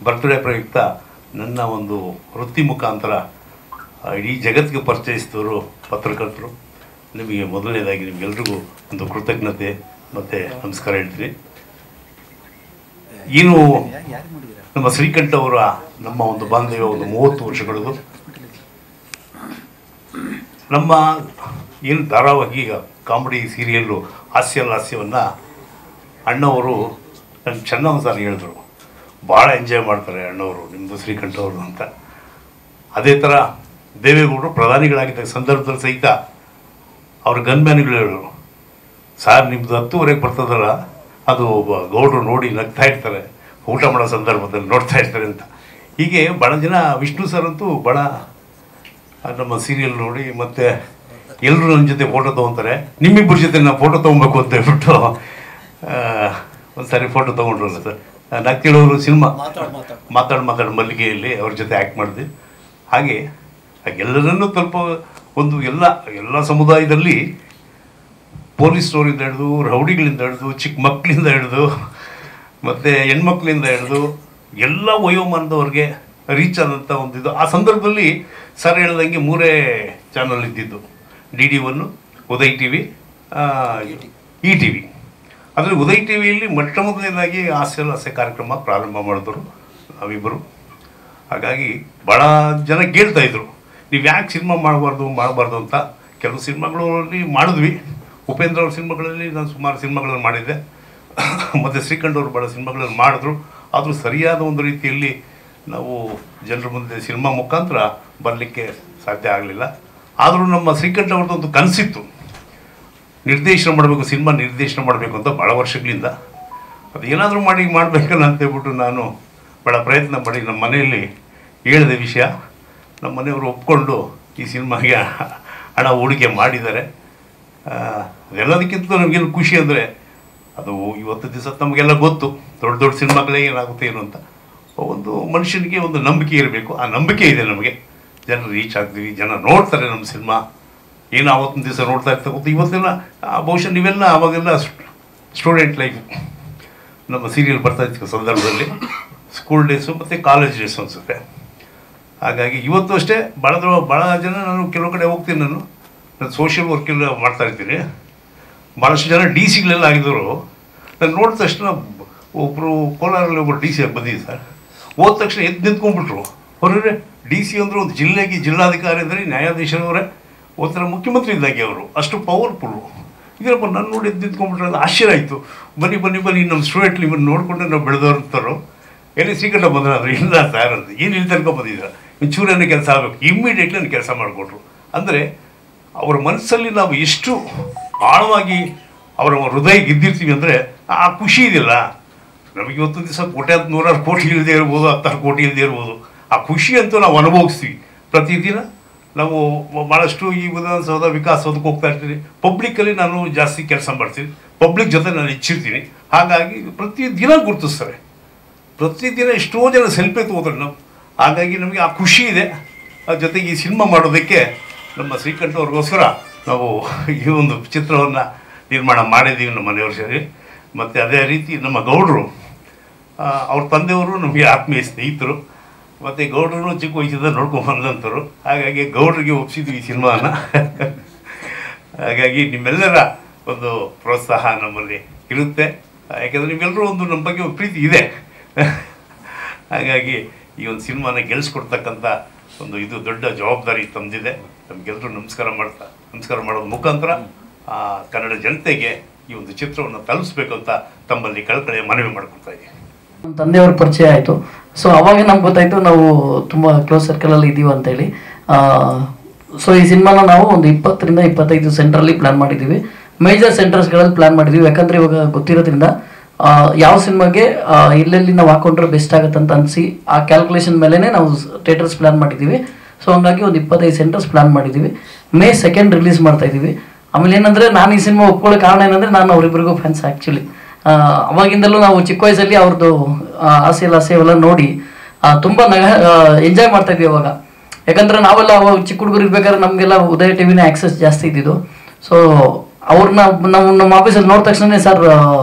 Birthday ಪ್ರಯುಕ್ತ ನನ್ನ ಒಂದು ವೃತ್ತಿ ಮುಖಾಂತರ ಇಡೀ ಜಗತ್ತಿಗೆ ಪರಿಚಯಿಸಿದವರು ಪತ್ರಕರ್ತರು. ನಿಮಗೆ ಮೊದಲನೇದಾಗಿ ನಿಮಗೆಲ್ರಿಗೂ ಒಂದು ಕೃತಜ್ಞತೆ ಮತ್ತು ನಮಸ್ಕಾರ ಹೇಳ್ತೀನಿ. ಏನು ನಮ್ಮ ಶ್ರೀಕಂಠ ಅವರ ನಮ್ಮ ಒಂದು ಬಾಂಧವ್ಯ ಒಂದು 30 ವರ್ಷಗಳದು. ನಮ್ಮ ಏನು ಧಾರಾವಾಹಿ ಕಾಮಿಡಿ ಸೀರಿಯಲ್ಲು ಹಾಸ್ಯವನ್ನು ಅಣ್ಣವರು ನನ್ನ ಚೆನ್ನಾಗಿ ಸರ್ ಹೇಳಿದ್ರು, ಭಾಳ ಎಂಜಾಯ್ ಮಾಡ್ತಾರೆ ಅಣ್ಣವರು ನಿಮ್ಮದು ಶ್ರೀಕಂಠ ಅವರು ಅಂತ. ಅದೇ ಥರ ದೇವೇಗೌಡರು ಪ್ರಧಾನಿಗಳಾಗಿದ್ದ ಸಂದರ್ಭದಲ್ಲಿ ಸಹಿತ ಅವ್ರ ಗನ್ಮ್ಯಾನ್ಗಳು ಹೇಳೋರು, ಸಾರ್ ನಿಮ್ಮದು 10:30 ಬರ್ತದಲ್ಲ, ಅದು ಗೌಡರು ನೋಡಿ ನಗ್ತಾ ಇರ್ತಾರೆ, ಊಟ ಮಾಡೋ ಸಂದರ್ಭದಲ್ಲಿ ನೋಡ್ತಾ ಇರ್ತಾರೆ ಅಂತ. ಹೀಗೆ ಭಾಳ ಜನ, ವಿಷ್ಣು ಸರ್ ಅಂತೂ ಭಾಳ ನಮ್ಮ ಸೀರಿಯಲ್ ನೋಡಿ ಮತ್ತು ಎಲ್ಲರೂ ನನ್ನ ಜೊತೆ ಫೋಟೋ ತೊಗೊತಾರೆ. ನಿಮ್ಮಿಬ್ಬರ ಜೊತೆ ನಾವು ಫೋಟೋ ತೊಗೊಬೇಕು ಅಂತ ಹೇಳ್ಬಿಟ್ಟು ಒಂದು ಸಾರಿ ಫೋಟೋ ತೊಗೊಂಡ್ರಲ್ಲ ಸರ್. ನಕ್ಕಿಳವರು ಸಿನಿಮಾ ಮಾತಾಡು ಮಲ್ಲಿಗೆಯಲ್ಲಿ ಅವ್ರ ಜೊತೆ ಆ್ಯಕ್ಟ್ ಮಾಡಿದ್ವಿ. ಹಾಗೆ ಎಲ್ಲರನ್ನೂ ಸ್ವಲ್ಪ ಒಂದು ಎಲ್ಲ ಸಮುದಾಯದಲ್ಲಿ ಪೊಲೀಸ್ನವರಿಂದ ಹಿಡಿದು, ರೌಡಿಗಳಿಂದ ಹಿಡಿದು, ಚಿಕ್ಕ ಮಕ್ಕಳಿಂದ ಹಿಡಿದು ಮತ್ತು ಹೆಣ್ಮಕ್ಳಿಂದ ಹಿಡಿದು ಎಲ್ಲ ವಯೋಮಾನದವ್ರಿಗೆ ರೀಚ್ ಆದಂಥ ಒಂದು ಇದು. ಆ ಸಂದರ್ಭದಲ್ಲಿ ಸರ್ ಹೇಳ್ದಂಗೆ 3 ಚಾನಲ್ ಇದ್ದಿದ್ದು, DD1, ಉದಯ್ TV, ETV. ಆದರೆ ಉದಯ್ TVಯಲ್ಲಿ ಮೊಟ್ಟ ಮೊದಲನೇದಾಗಿ ಹಾಸ್ಯ ಕಾರ್ಯಕ್ರಮ ಪ್ರಾರಂಭ ಮಾಡಿದ್ರು ನಾವಿಬ್ಬರು. ಹಾಗಾಗಿ ಭಾಳ ಜನ ಕೇಳ್ತಾಯಿದ್ರು, ನೀವು ಯಾಕೆ ಸಿನಿಮಾ ಮಾಡಬಾರ್ದು ಅಂತ. ಕೆಲವು ಸಿನಿಮಾಗಳಲ್ಲಿ ಮಾಡಿದ್ವಿ. ಉಪೇಂದ್ರ ಅವ್ರ ಸಿನಿಮಾಗಳಲ್ಲಿ ನಾನು ಸುಮಾರು ಸಿನಿಮಾಗಳನ್ನು ಮಾಡಿದ್ದೆ, ಮತ್ತು ಶ್ರೀಕಂಠ ಅವರು ಭಾಳ ಸಿನಿಮಾಗಳನ್ನು ಮಾಡಿದ್ರು. ಆದರೂ ಸರಿಯಾದ ಒಂದು ರೀತಿಯಲ್ಲಿ ನಾವು ಜನರ ಮುಂದೆ ಸಿನಿಮಾ ಮುಖಾಂತರ ಬರಲಿಕ್ಕೆ ಸಾಧ್ಯ ಆಗಲಿಲ್ಲ. ಆದರೂ ನಮ್ಮ ಶ್ರೀಕಂಠ ಅವ್ರದ್ದೊಂದು ಕನಸಿತ್ತು, ನಿರ್ದೇಶನ ಮಾಡಬೇಕು, ಸಿನಿಮಾ ನಿರ್ದೇಶನ ಮಾಡಬೇಕು ಅಂತ ಭಾಳ ವರ್ಷಗಳಿಂದ. ಅದು ಏನಾದರೂ ಮಾಡಬೇಕಲ್ಲ ಅಂತೇಳ್ಬಿಟ್ಟು ನಾನು ಭಾಳ ಪ್ರಯತ್ನ ಮಾಡಿ ನಮ್ಮ ಮನೆಯಲ್ಲಿ ಹೇಳಿದ ವಿಷಯ. ನಮ್ಮ ಮನೆಯವರು ಒಪ್ಕೊಂಡು ಈ ಸಿನಿಮಾಗೆ ಹಣ ಹೂಡಿಕೆ ಮಾಡಿದ್ದಾರೆ. ಅದೆಲ್ಲದಕ್ಕಿಂತ ನಮಗೇನು ಖುಷಿ ಅಂದರೆ, ಅದು ಇವತ್ತು ದಿವಸ ನಮಗೆಲ್ಲ ಗೊತ್ತು ದೊಡ್ಡ ಸಿನಿಮಾಗಳೇ ಏನಾಗುತ್ತೆ ಏನು ಅಂತ. ಒಂದು ಮನುಷ್ಯನಿಗೆ ಒಂದು ನಂಬಿಕೆ ಇರಬೇಕು. ಆ ನಂಬಿಕೆ ಇದೆ ನಮಗೆ. ಜನರು ರೀಚ್ ಆಗ್ತೀವಿ, ಜನ ನೋಡ್ತಾರೆ ನಮ್ಮ ಸಿನಿಮಾ. ಏನು ಆವತ್ತಿನ ದಿವಸ ನೋಡ್ತಾ ಇರ್ತಕ್ಕಂಥ ಇವತ್ತೆಲ್ಲ ಬಹುಶಃ ನೀವೆಲ್ಲ ಆವಾಗೆಲ್ಲ ಸ್ಟೂಡೆಂಟ್ ಲೈಫ್, ನಮ್ಮ ಸೀರಿಯಲ್ ಬರ್ತಾ ಇದ್ದ ಸಂದರ್ಭದಲ್ಲಿ ಸ್ಕೂಲ್ ಡೇಸು ಮತ್ತು ಕಾಲೇಜ್ ಡೇಸು ಅನಿಸುತ್ತೆ. ಹಾಗಾಗಿ ಇವತ್ತು ಅಷ್ಟೇ ಭಾಳ ಜನ, ನಾನು ಕೆಲವು ಕಡೆ ಹೋಗ್ತೀನಿ, ನಾನು ಸೋಷಿಯಲ್ ವರ್ಕೆಲ್ಲ ಮಾಡ್ತಾಯಿರ್ತೀನಿ. ಭಾಳಷ್ಟು ಜನ DC ಆಗಿದ್ದರು. ನಾನು ನೋಡಿದ ತಕ್ಷಣ ಒಬ್ಬರು ಕೋಲಾರಲ್ಲಿ ಒಬ್ಬರು DC ಆಗಿ ಬಂದಿದ್ದೆ ಸರ್. ಹೋದ ತಕ್ಷಣ ಎದ್ದು ನಿಂತ್ಕೊಂಡ್ಬಿಟ್ರು. ಹೊರಗಡೆ DC ಅಂದರೆ ಒಂದು ಜಿಲ್ಲಾಧಿಕಾರಿ ಅಂದರೆ ನ್ಯಾಯಾಧೀಶರವರೇ, ಒಂಥರ ಮುಖ್ಯಮಂತ್ರಿ ಇದ್ದಾಗೆ ಅವರು, ಅಷ್ಟು ಪವರ್ಫುಲ್ಲು. ಇದರಪ್ಪ ನಾನು ನೋಡಿ ಎದ್ದು ನಿಂತ್ಕೊಂಡ್ಬಿಟ್ರೆ ಅದು ಆಶ್ಚರ್ಯ ಆಯಿತು. ಬನ್ನಿ ನಮ್ಮ ಸ್ಟೂಡೆಂಟ್ ನಿಮ್ಮನ್ನು ನೋಡಿಕೊಂಡೆ ನಾವು ಬೆಳೆದವ್ರಂತಾರೋ. ಎಲ್ಲಿ ಶ್ರೀಕಂಠ ಬಂದ್ರೆ ಅಂದರೆ ಇಲ್ಲ ಸರ್ ಅಂತ. ಏನು ಇಲ್ಲಿ ತನಕ ಬಂದಿದ್ದೀರ, ಒಂಚೂರನ್ನೇ ಕೆಲಸ ಆಗಬೇಕು, ಇಮ್ಮಿಡಿಯೇಟ್ಲಿ ನಾನು ಕೆಲಸ ಮಾಡಿಕೊಟ್ರು. ಅಂದರೆ ಅವರ ಮನಸ್ಸಲ್ಲಿ ನಾವು ಎಷ್ಟು ಆಳವಾಗಿ ಅವರ ಹೃದಯ ಗೆದ್ದಿರ್ತೀವಿ ಅಂದರೆ ಆ ಖುಷಿ ಇದೆಯಲ್ಲ. ನಮಗೆ ಇವತ್ತು ದಿವಸ 100 ಕೋಟಿ ಇಲ್ಲದೆ ಇರ್ಬೋದು, 10 ಕೋಟಿ ಇಲ್ಲದೆ ಇರ್ಬೋದು, ಆ ಖುಷಿ ಅಂತೂ ನಾವು ಅನುಭವಿಸ್ತೀವಿ. ಪ್ರತಿದಿನ ನಾವು ಭಾಳಷ್ಟು ಈ ವಿಧಾನಸೌಧ ವಿಕಾಸಸೌಧಕ್ಕೆ ಹೋಗ್ತಾ ಇರ್ತೀನಿ. ಪಬ್ಲಿಕ್ಕಲ್ಲಿ ನಾನು ಜಾಸ್ತಿ ಕೆಲಸ ಮಾಡ್ತೀನಿ, ಪಬ್ಲಿಕ್ ಜೊತೆ ನಾನು ಹೆಚ್ಚಿರ್ತೀನಿ. ಹಾಗಾಗಿ ಪ್ರತಿದಿನ ಗುರುತಿಸ್ತಾರೆ, ಪ್ರತಿದಿನ ಎಷ್ಟೋ ಜನ ಸೆಲ್ಫಿ ತಗೋತಾರೆ ನಾವು. ಹಾಗಾಗಿ ನಮಗೆ ಆ ಖುಷಿ ಇದೆ. ಅದ್ರ ಜೊತೆಗೆ ಈ ಸಿನಿಮಾ ಮಾಡೋದಕ್ಕೆ ನಮ್ಮ ಶ್ರೀಕಂಠ ಅವ್ರಿಗೋಸ್ಕರ ನಾವು ಈ ಒಂದು ಚಿತ್ರವನ್ನು ನಿರ್ಮಾಣ ಮಾಡಿದ್ದೀವಿ ನಮ್ಮ ಮನೆಯವ್ರ ಸೇರಿ. ಮತ್ತು ಅದೇ ರೀತಿ ನಮ್ಮ ಗೌಡರು, ಅವ್ರ ತಂದೆಯವರು ನಮಗೆ ಆತ್ಮೀಯ ಸ್ನೇಹಿತರು, ಮತ್ತು ಗೌಡರು ಚಿಕ್ಕ ವಯಸ್ಸಿಂದ ನೋಡ್ಕೊಂಡು ಬಂದಂಥವ್ರು. ಹಾಗಾಗಿ ಗೌಡರಿಗೆ ಒಪ್ಪಿಸಿದ್ವಿ ಈ ಸಿನಿಮಾನ. ಹಾಗಾಗಿ ನಿಮ್ಮೆಲ್ಲರ ಒಂದು ಪ್ರೋತ್ಸಾಹ ನಮ್ಮಲ್ಲಿ ಇರುತ್ತೆ. ಯಾಕೆಂದರೆ ನೀವೆಲ್ಲರೂ ಒಂದು ನಮ್ಮ ಬಗ್ಗೆ ಪ್ರೀತಿ ಇದೆ. ಹಾಗಾಗಿ ಈ ಒಂದು ಸಿನಿಮಾನ ಗೆಲ್ಲಿಸ್ಕೊಡ್ತಕ್ಕಂಥ ಒಂದು ಇದು ದೊಡ್ಡ ಜವಾಬ್ದಾರಿ ತಂದಿದೆ. ನಮಗೆಲ್ಲರೂ ನಮಸ್ಕಾರ ಮಾಡೋದ್ರ ಮುಖಾಂತರ ಕನ್ನಡ ಜನತೆಗೆ ಈ ಒಂದು ಚಿತ್ರವನ್ನು ತಲುಪಿಸ್ಬೇಕು ಅಂತ ತಮ್ಮಲ್ಲಿ ಕಳಕಳಿಯ ಮನವಿ ಮಾಡ್ಕೊಳ್ತಾ ಇದ್ದೀನಿ. ನಮ್ಮ ತಂದೆಯವ್ರ ಪರಿಚಯ ಆಯಿತು. ಸೊ ಅವಾಗ ನಮ್ಗೆ ಗೊತ್ತಾಯಿತು ನಾವು ತುಂಬ ಕ್ಲೋಸ್ ಸರ್ಕಲಲ್ಲಿ ಇದ್ದೀವಿ ಅಂತೇಳಿ. ಸೊ ಈ ಸಿನಿಮಾನ ನಾವು ಒಂದು 20 ರಿಂದ 25 ಸೆಂಟ್ರಲ್ಲಿ ಪ್ಲ್ಯಾನ್ ಮಾಡಿದ್ದೀವಿ. ಮೇಜರ್ ಸೆಂಟರ್ಸ್ಗಳಲ್ಲಿ ಪ್ಲ್ಯಾನ್ ಮಾಡಿದ್ದೀವಿ. ಯಾಕಂದರೆ ಇವಾಗ ಗೊತ್ತಿರೋದ್ರಿಂದ ಯಾವ ಸಿನಿಮಾಗೆ ಎಲ್ಲೆಲ್ಲಿ ನಾವು ಹಾಕೊಂಡ್ರೆ ಬೆಸ್ಟ್ ಆಗುತ್ತೆ ಅಂತ ಅನಿಸಿ ಆ ಕ್ಯಾಲ್ಕುಲೇಷನ್ ಮೇಲೇ ನಾವು ಥಿಯೇಟರ್ಸ್ ಪ್ಲ್ಯಾನ್ ಮಾಡಿದ್ದೀವಿ. ಸೊ ಹಂಗಾಗಿ ಒಂದು 25 ಸೆಂಟರ್ಸ್ ಪ್ಲ್ಯಾನ್ ಮಾಡಿದ್ದೀವಿ. May 2 ರಿಲೀಸ್ ಮಾಡ್ತಾ ಇದ್ದೀವಿ. ಆಮೇಲೆ ಏನಂದರೆ ನಾನು ಈ ಸಿನಿಮಾ ಒಪ್ಕೊಳ್ಳೋ ಕಾರಣ ಏನಂದರೆ ನಾನು ಅವರಿಬ್ಬರಿಗೂ ಫ್ಯಾನ್ಸ್ ಆ್ಯಕ್ಚುಲಿ. ಅವಾಗಿಂದಲೂ ನಾವು ಚಿಕ್ಕ ವಯಸ್ಸಲ್ಲಿ ಅವ್ರದ್ದು ಆಸೆ ಎಲ್ಲ ನೋಡಿ ತುಂಬ ಎಂಜಾಯ್ ಮಾಡ್ತಾ ಇದ್ವಿ ಅವಾಗ. ಯಾಕಂದರೆ ನಾವೆಲ್ಲ ಅವಾಗ ಚಿಕ್ಕ ಹುಡುಗರು ಇರ್ಬೇಕಾದ್ರೆ ನಮಗೆಲ್ಲ ಉದಯ ಟಿವಿನೇ ಆ್ಯಕ್ಸಸ್ ಜಾಸ್ತಿ ಇದ್ದಿದ್ದು. ಸೊ ಅವ್ರನ್ನ ನಾವು ನಮ್ಮ ಆಫೀಸಲ್ಲಿ ನೋಡಿದ ತಕ್ಷಣ ಸರ್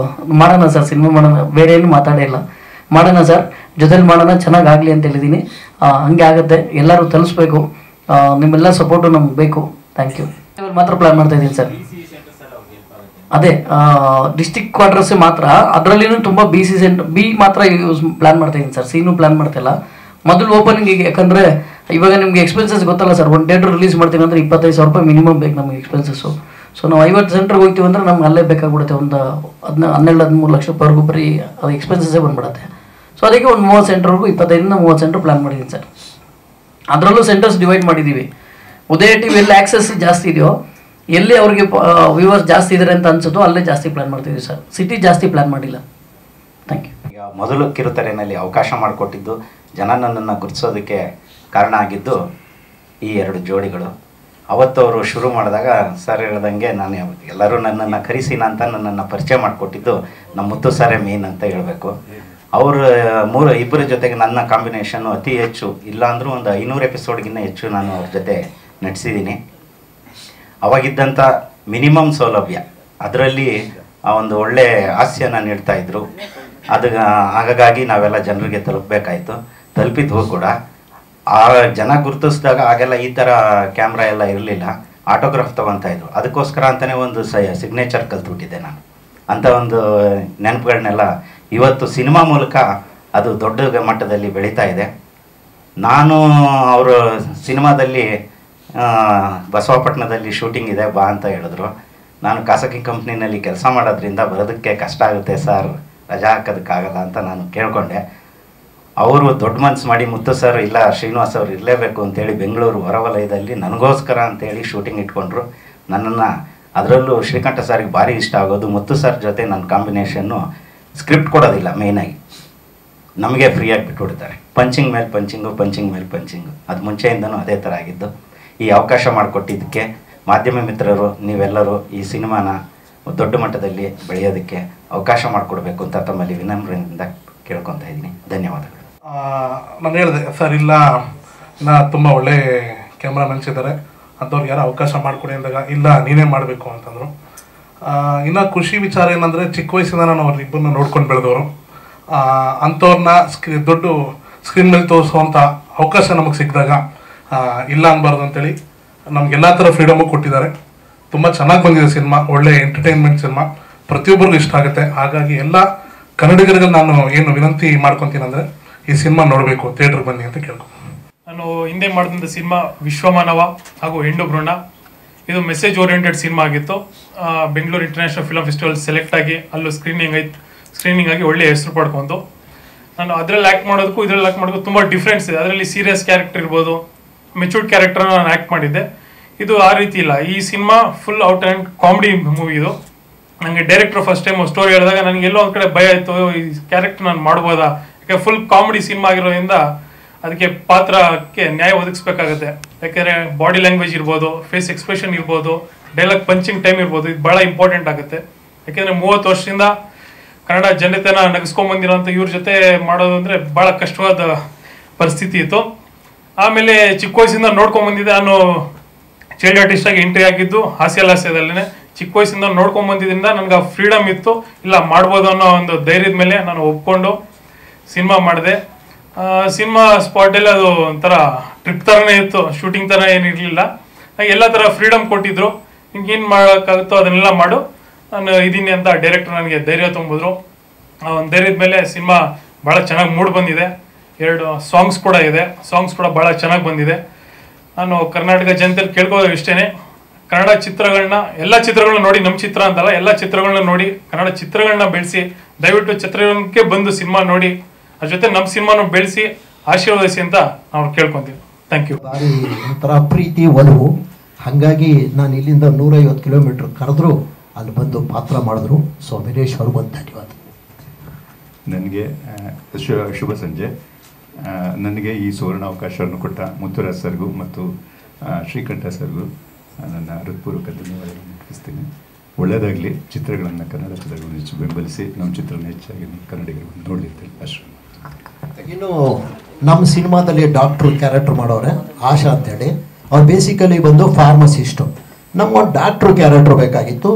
ಮಾಡೋಣ ಸರ್ ಸಿನಿಮಾ ಮಾಡೋಣ, ಬೇರೆ ಏನು ಮಾತಾಡೇ ಇಲ್ಲ. ಮಾಡೋಣ ಸರ್, ಜೊತೆಲಿ ಮಾಡೋಣ, ಚೆನ್ನಾಗಿ ಆಗಲಿ ಅಂತ ಹೇಳಿದ್ದೀನಿ. ಹಂಗೆ ಆಗುತ್ತೆ, ಎಲ್ಲರೂ ತಲುಪಿಸ್ಬೇಕು, ನಿಮ್ಮೆಲ್ಲ ಸಪೋರ್ಟು ನಮ್ಗೆ ಬೇಕು. Thank you. ಮಾತ್ರ ಪ್ಲಾನ್ ಮಾಡ್ತಾ ಇದ್ದೀನಿ ಸರ್. ಅದೇ ಡಿಸ್ಟಿಕ್ ಕ್ವಾರ್ಟರ್ಸ್ ಮಾತ್ರ, ಅದರಲ್ಲಿನೂ ತುಂಬ ಬಿ ಮಾತ್ರ ಯೂಸ್ ಪ್ಲಾನ್ ಮಾಡ್ತಾ ಇದ್ದೀನಿ ಸರ್. ಸಿನೂ ಪ್ಲಾನ್ ಮಾಡ್ತಾಯಿಲ್ಲ. ಮೊದಲು ಓಪನಿಂಗಿಗೆ, ಯಾಕಂದರೆ ಇವಾಗ ನಿಮಗೆ ಎಕ್ಸ್ಪೆನ್ಸಸ್ ಗೊತ್ತಲ್ಲ ಸರ್, ಒಂದು ಥಿಯೇಟ್ರ್ ರಿಲೀಸ್ ಮಾಡ್ತೀನಿ ಅಂದರೆ 25,000 ರೂಪಾಯಿ ಮಿನಿಮಮ್ ಬೇಕು ನಮಗೆ ಎಕ್ಸ್ಪೆನ್ಸಸ್ಸು. ಸೊ ನಾವು 50 ಸೆಂಟ್ರಿಗೆ ಹೋಗ್ತೀವಿ ಅಂದರೆ ನಮ್ಗೆ ಅಲ್ಲೇ ಬೇಕಾಗ್ಬಿಡುತ್ತೆ, ಒಂದು 12-13 ಲಕ್ಷ ರೂಪಾಯಿವರೆಗೂ ಬರೀ ಅದು ಎಕ್ಸ್ಪೆನ್ಸಸ್ಸೇ ಬಂದ್ಬಿಡುತ್ತೆ. ಸೊ ಅದಕ್ಕೆ ಒಂದು 30 ಸೆಂಟ್ರ್ವರೆಗೂ 25-30 ಸೆಂಟ್ರ್ ಪ್ಲಾನ್ ಮಾಡಿದ್ದೀನಿ ಸರ್. ಅದರಲ್ಲೂ ಸೆಂಟರ್ಸ್ ಡಿವೈಡ್ ಮಾಡಿದ್ದೀವಿ. ಉದಯ ಟಿ ವಿ ಎಲ್ಲಿ ಆ್ಯಕ್ಸಸ್ ಜಾಸ್ತಿ ಇದೆಯೋ, ಎಲ್ಲಿ ಅವ್ರಿಗೆ ವ್ಯೂವರ್ಸ್ ಜಾಸ್ತಿ ಇದ್ದಾರೆ ಅಂತ ಅನ್ಸುತ್ತೋ ಅಲ್ಲೇ ಜಾಸ್ತಿ ಪ್ಲಾನ್ ಮಾಡ್ತಿದ್ದೀವಿ ಸರ್. ಸಿಟಿ ಜಾಸ್ತಿ ಪ್ಲಾನ್ ಮಾಡಿಲ್ಲ. Thank you. ಈಗ ಮೊದಲು ಕಿರುತೆರೆಯಲ್ಲಿ ಅವಕಾಶ ಮಾಡಿಕೊಟ್ಟಿದ್ದು, ಜನ ನನ್ನನ್ನು ಗುರುತಿಸೋದಕ್ಕೆ ಕಾರಣ ಆಗಿದ್ದು ಈ 2 ಜೋಡಿಗಳು. ಅವತ್ತು ಅವರು ಶುರು ಮಾಡಿದಾಗ ಸರ್ ಹೇಳ್ದಂಗೆ ನಾನು ಎಲ್ಲರೂ ನನ್ನನ್ನು ಕರೆಸಿ ಅಂತ ನನ್ನನ್ನು ಪರಿಚಯ ಮಾಡಿಕೊಟ್ಟಿದ್ದು ನಮ್ಮ ಮುತ್ತು ಸಾರೇ ಮೇನ್ ಅಂತ ಹೇಳಬೇಕು. ಅವರು ಇಬ್ಬರ ಜೊತೆಗೆ ನನ್ನ ಕಾಂಬಿನೇಷನ್ನು ಅತಿ ಹೆಚ್ಚು, ಇಲ್ಲಾಂದರೂ ಒಂದು 500 ಎಪಿಸೋಡ್ಗಿಂತ ಹೆಚ್ಚು ನಾನು ಅವ್ರ ಜೊತೆ ನಟಿಸಿದ್ದೀನಿ. ಅವಾಗಿದ್ದಂಥ ಮಿನಿಮಮ್ ಸೌಲಭ್ಯ, ಅದರಲ್ಲಿ ಒಂದು ಒಳ್ಳೆ ಹಾಸ್ಯನ ನೀಡ್ತಾಯಿದ್ರು. ಹಾಗಾಗಿ ನಾವೆಲ್ಲ ಜನರಿಗೆ ತಲುಪಬೇಕಾಯಿತು, ತಲುಪಿದ್ವು ಕೂಡ. ಆ ಜನ ಗುರುತಿಸಿದಾಗ ಆಗೆಲ್ಲ ಈ ಥರ ಕ್ಯಾಮ್ರಾ ಎಲ್ಲ ಇರಲಿಲ್ಲ, ಆಟೋಗ್ರಾಫ್ ತೊಗೊತಾಯಿದ್ರು. ಅದಕ್ಕೋಸ್ಕರ ಅಂತಲೇ ಒಂದು ಸಿಗ್ನೇಚರ್ ಕಲ್ತ್ಬಿಟ್ಟಿದ್ದೆ ನಾನು. ಅಂಥ ಒಂದು ನೆನಪುಗಳನ್ನೆಲ್ಲ ಇವತ್ತು ಸಿನಿಮಾ ಮೂಲಕ ಅದು ದೊಡ್ಡ ಮಟ್ಟದಲ್ಲಿ ಬೆಳೀತಾ ಇದೆ. ನಾನು ಅವರು ಸಿನಿಮಾದಲ್ಲಿ ಬಸವಪಟ್ಟಣದಲ್ಲಿ ಶೂಟಿಂಗ್ ಇದೆ ಬಾ ಅಂತ ಹೇಳಿದ್ರು. ನಾನು ಖಾಸಗಿ ಕಂಪ್ನಿನಲ್ಲಿ ಕೆಲಸ ಮಾಡೋದ್ರಿಂದ ಬರೋದಕ್ಕೆ ಕಷ್ಟ ಆಗುತ್ತೆ ಸರ್, ರಜಾ ಹಾಕೋದಕ್ಕಾಗಲ್ಲ ಅಂತ ನಾನು ಕೇಳಿಕೊಂಡೆ. ಅವರು ದೊಡ್ಡ ಮನಸ್ಸು ಮಾಡಿ ಮುತ್ತು ಸರ್ ಇಲ್ಲ ಶ್ರೀನಿವಾಸ್ ಅವರು ಇರಲೇಬೇಕು ಅಂತೇಳಿ ಬೆಂಗಳೂರು ಹೊರವಲಯದಲ್ಲಿ ನನಗೋಸ್ಕರ ಅಂತೇಳಿ ಶೂಟಿಂಗ್ ಇಟ್ಕೊಂಡ್ರು. ನನ್ನನ್ನು ಅದರಲ್ಲೂ ಶ್ರೀಕಂಠ ಸರ್ಗೆ ಭಾರಿ ಇಷ್ಟ ಆಗೋದು, ಮುತ್ತು ಸರ್ ಜೊತೆ ನನ್ನ ಕಾಂಬಿನೇಷನ್ನು ಸ್ಕ್ರಿಪ್ಟ್ ಕೊಡೋದಿಲ್ಲ, ಮೇಯ್ನಾಗಿ ನಮಗೆ ಫ್ರೀಯಾಗಿ ಬಿಟ್ಬಿಡ್ತಾರೆ. ಪಂಚಿಂಗ್ ಮೇಲೆ ಪಂಚಿಂಗು ಅದು ಮುಂಚೆಯಿಂದನೂ ಅದೇ ಥರ ಆಗಿದ್ದು. ಈ ಅವಕಾಶ ಮಾಡಿಕೊಟ್ಟಿದ್ದಕ್ಕೆ ಮಾಧ್ಯಮ ಮಿತ್ರರು ನೀವೆಲ್ಲರೂ ಈ ಸಿನಿಮಾನ ದೊಡ್ಡ ಮಟ್ಟದಲ್ಲಿ ಬೆಳೆಯೋದಕ್ಕೆ ಅವಕಾಶ ಮಾಡಿಕೊಡ್ಬೇಕು ಅಂತ ತಮ್ಮಲ್ಲಿ ವಿನಮ್ರದಿಂದ ಕೇಳ್ಕೊತಾ ಇದ್ದೀನಿ. ಧನ್ಯವಾದಗಳು. ನಾನು ಹೇಳಿದೆ ಸರ್, ಇಲ್ಲ ಇನ್ನು ತುಂಬ ಒಳ್ಳೆ ಕ್ಯಾಮ್ರಾಮನ್ಸ್ ಇದ್ದಾರೆ, ಅಂಥವ್ರಿಗೆ ಯಾರು ಅವಕಾಶ ಮಾಡಿಕೊಡಿ ಅಂದಾಗ ಇಲ್ಲ ನೀನೇ ಮಾಡಬೇಕು ಅಂತಂದರು. ಇನ್ನು ಖುಷಿ ವಿಚಾರ ಏನಂದರೆ, ಚಿಕ್ಕ ವಯಸ್ಸಿಂದ ನಾನು ಅವ್ರಿಬ್ಬರನ್ನ ನೋಡ್ಕೊಂಡು ಬೆಳೆದವರು. ಅಂಥವ್ರನ್ನ ದೊಡ್ಡ ಸ್ಕ್ರೀನ್ ಮೇಲೆ ತೋರಿಸುವಂಥ ಅವಕಾಶ ನಮಗೆ ಸಿಕ್ಕಿದಾಗ ಇಲ್ಲ ಅನ್ಬಾರ್ದು ಅಂತೇಳಿ ನಮಗೆಲ್ಲ ಥರ ಫ್ರೀಡಮು ಕೊಟ್ಟಿದ್ದಾರೆ. ತುಂಬ ಚೆನ್ನಾಗಿ ಬಂದಿದೆ ಸಿನಿಮಾ, ಒಳ್ಳೆ ಎಂಟರ್ಟೈನ್ಮೆಂಟ್ ಸಿನಿಮಾ, ಪ್ರತಿಯೊಬ್ಬರಿಗೂ ಇಷ್ಟ ಆಗುತ್ತೆ. ಹಾಗಾಗಿ ಎಲ್ಲ ಕನ್ನಡಿಗರಿಗೆ ನಾನು ಏನು ವಿನಂತಿ ಮಾಡ್ಕೊತೀನಿ ಅಂದರೆ, ಈ ಸಿನಿಮಾ ನೋಡಬೇಕು, ಥಿಯೇಟ್ರಿಗೆ ಬನ್ನಿ ಅಂತ ಕೇಳ್ಕೊಂಡು. ನಾನು ಹಿಂದೆ ಮಾಡಿದಂಥ ಸಿನಿಮಾ ವಿಶ್ವಮಾನವ ಹಾಗೂ ಹೆಣ್ಣು ಭ್ರೂಣ. ಇದು ಮೆಸೇಜ್ ಓರಿಯೆಂಟೆಡ್ ಸಿನಿಮಾ ಆಗಿತ್ತು. Bengaluru international film festival select ಆಗಿ ಅಲ್ಲೂ ಸ್ಕ್ರೀನಿಂಗ್ ಆಗಿ ಒಳ್ಳೆ ಹೆಸರು ಪಡ್ಕೊಂಡು, ನಾನು ಅದರಲ್ಲಿ ಆ್ಯಕ್ಟ್ ಮಾಡೋದಕ್ಕೂ ಇದರಲ್ಲಿ ಆ್ಯಕ್ಟ್ ಮಾಡೋದಕ್ಕೂ ತುಂಬ ಡಿಫ್ರೆನ್ಸ್ ಇದೆ. ಅದರಲ್ಲಿ ಸೀರಿಯಸ್ ಕ್ಯಾರೆಕ್ಟರ್ ಇರ್ಬೋದು, ಮೆಚೂರ್ಡ್ ಕ್ಯಾರೆಕ್ಟರ್ ನಾನು ಆ್ಯಕ್ಟ್ ಮಾಡಿದ್ದೆ. ಇದು ಆ ರೀತಿ ಇಲ್ಲ. ಈ cinema full out and comedy movie ಇದು. ನನಗೆ ಡೈರೆಕ್ಟರ್ ಫಸ್ಟ್ ಟೈಮ್ ಸ್ಟೋರಿ ಹೇಳಿದಾಗ ನನಗೆ ಎಲ್ಲೋ ಒಂದು ಕಡೆ ಭಯ ಆಯಿತು, ಈ ಕ್ಯಾರೆಕ್ಟರ್ ನಾನು ಮಾಡ್ಬೋದಾ, ಯಾಕೆ ಫುಲ್ ಕಾಮಿಡಿ ಸಿನಿಮಾ ಆಗಿರೋದ್ರಿಂದ ಅದಕ್ಕೆ ಪಾತ್ರಕ್ಕೆ ನ್ಯಾಯ ಒದಗಿಸ್ಬೇಕಾಗುತ್ತೆ. ಯಾಕೆಂದರೆ ಬಾಡಿ ಲ್ಯಾಂಗ್ವೇಜ್ ಇರ್ಬೋದು, ಫೇಸ್ ಎಕ್ಸ್ಪ್ರೆಷನ್ ಇರ್ಬೋದು, ಡೈಲಾಗ್ ಪಂಚಿಂಗ್ ಟೈಮ್ ಇರ್ಬೋದು, ಇದು ಭಾಳ ಇಂಪಾರ್ಟೆಂಟ್ ಆಗುತ್ತೆ. ಯಾಕೆಂದರೆ 30 ವರ್ಷದಿಂದ ಕನ್ನಡ ಜನತೆನ ನಗಿಸ್ಕೊಂಡ್ಬಂದಿರೋಂಥ ಇವ್ರ ಜೊತೆ ಮಾಡೋದು ಅಂದರೆ ಭಾಳ ಕಷ್ಟವಾದ ಪರಿಸ್ಥಿತಿ ಇತ್ತು. ಆಮೇಲೆ ಚಿಕ್ಕ ವಯಸ್ಸಿಂದ ನೋಡ್ಕೊಂಡ್ಬಂದಿದ್ದೆ. ನಾನು ಚೈಲ್ಡ್ ಆರ್ಟಿಸ್ಟಾಗಿ ಎಂಟ್ರಿ ಆಗಿದ್ದು ಹಾಸ್ಯದಲ್ಲೇ. ಚಿಕ್ಕ ವಯಸ್ಸಿಂದ ನೋಡ್ಕೊಂಡ್ಬಂದಿದ್ದರಿಂದ ನನಗೆ ಆ ಫ್ರೀಡಮ್ ಇತ್ತು, ಇಲ್ಲ ಮಾಡ್ಬೋದು ಅನ್ನೋ ಒಂದು ಧೈರ್ಯದ ಮೇಲೆ ನಾನು ಒಪ್ಕೊಂಡು ಸಿನಿಮಾ ಮಾಡಿದೆ. ಸಿನಿಮಾ ಸ್ಪಾಟಲ್ಲಿ ಅದು ಒಂಥರ ಟ್ರಿಪ್ ಥರನೇ ಇತ್ತು, ಶೂಟಿಂಗ್ ಥರ ಏನಿರಲಿಲ್ಲ. ನನಗೆ ಎಲ್ಲ ಥರ ಫ್ರೀಡಮ್ ಕೊಟ್ಟಿದ್ರು. ನಿಮ್ಗೆ ಏನು ಮಾಡೋಕ್ಕಾಗುತ್ತೋ ಅದನ್ನೆಲ್ಲ ಮಾಡು, ನಾನು ಇದ್ದೀನಿ ಅಂತ ಡೈರೆಕ್ಟರ್ ನನಗೆ ಧೈರ್ಯ ತುಂಬಿದ್ರು. ಒಂದು ಧೈರ್ಯದ ಮೇಲೆ ಸಿನಿಮಾ ಭಾಳ ಚೆನ್ನಾಗಿ ಮೂಡ್ ಬಂದಿದೆ. 2 ಸಾಂಗ್ಸ್ ಕೂಡ ಇದೆ, ಸಾಂಗ್ಸ್ ಕೂಡ ಭಾಳ ಚೆನ್ನಾಗಿ ಬಂದಿದೆ. ನಾನು ಕರ್ನಾಟಕ ಜನತೆಯಲ್ಲಿ ಕೇಳ್ಕೋದು ಇಷ್ಟೇ, ಕನ್ನಡ ಚಿತ್ರಗಳನ್ನ, ಎಲ್ಲ ಚಿತ್ರಗಳನ್ನ ನೋಡಿ, ನಮ್ಮ ಚಿತ್ರ ಅಂತಲ್ಲ, ಎಲ್ಲ ಚಿತ್ರಗಳನ್ನ ನೋಡಿ, ಕನ್ನಡ ಚಿತ್ರಗಳನ್ನ ಬೆಳೆಸಿ, ದಯವಿಟ್ಟು ಚಿತ್ರರಂಗಕ್ಕೆ ಬಂದು ಸಿನಿಮಾ ನೋಡಿ, ಅದ್ರ ಜೊತೆ ನಮ್ಮ ಸಿನಿಮಾನು ಬೆಳೆಸಿ ಆಶೀರ್ವದಿಸಿ ಅಂತ ನಾವು ಕೇಳ್ಕೊತೀವಿ. Thank you. ಭಾರಿ ಒಂಥರ ಪ್ರೀತಿ ಒಲವು, ಹಾಗಾಗಿ ನಾನು ಇಲ್ಲಿಂದ 150 ಕಿಲೋಮೀಟ್ರ್ ಕರೆದ್ರು ಅಲ್ಲಿ ಬಂದು ಪಾತ್ರ ಮಾಡಿದ್ರು. ಸೊ ವೀರೇಶ್ ಅವ್ರಿಗೆ ಒಂದು ಧನ್ಯವಾದ. ನನಗೆ ಶುಭ ಸಂಜೆ. ನನಗೆ ಈ ಸುವರ್ಣ ಅವಕಾಶವನ್ನು ಕೊಟ್ಟ ಮುತ್ತುರಾಜ್ ಸರ್ಗೂ ಮತ್ತು ಶ್ರೀಕಂಠ ಸರ್ಗೂ ನನ್ನ ಹೃತ್ಪೂರ್ವಕ ಧನ್ಯವಾದಗಳನ್ನು ಅರ್ಪಿಸ್ತೀನಿ. ಒಳ್ಳೆಯದಾಗಲಿ. ಚಿತ್ರಗಳನ್ನು, ಕನ್ನಡ ಚಿತ್ರಗಳನ್ನು ಹೆಚ್ಚು ಬೆಂಬಲಿಸಿ ನಮ್ಮ ಚಿತ್ರನ ಹೆಚ್ಚಾಗಿ ಕನ್ನಡಿಗರು ನೋಡಲಿರ್ತೇವೆ ಅಷ್ಟೇ. ಇನ್ನು ನಮ್ಮ ಸಿನಿಮಾದಲ್ಲಿ ಡಾಕ್ಟ್ರು ಕ್ಯಾರೆಕ್ಟರ್ ಮಾಡೋರೆ ಆಶಾ ಅಂತೇಳಿ. ಅವ್ರು ಬೇಸಿಕಲಿ ಬಂದು ಫಾರ್ಮಸಿಸ್ಟು. ನಮ್ಗೊಂದು ಡಾಕ್ಟ್ರು ಕ್ಯಾರೆಕ್ಟರ್ ಬೇಕಾಗಿತ್ತು.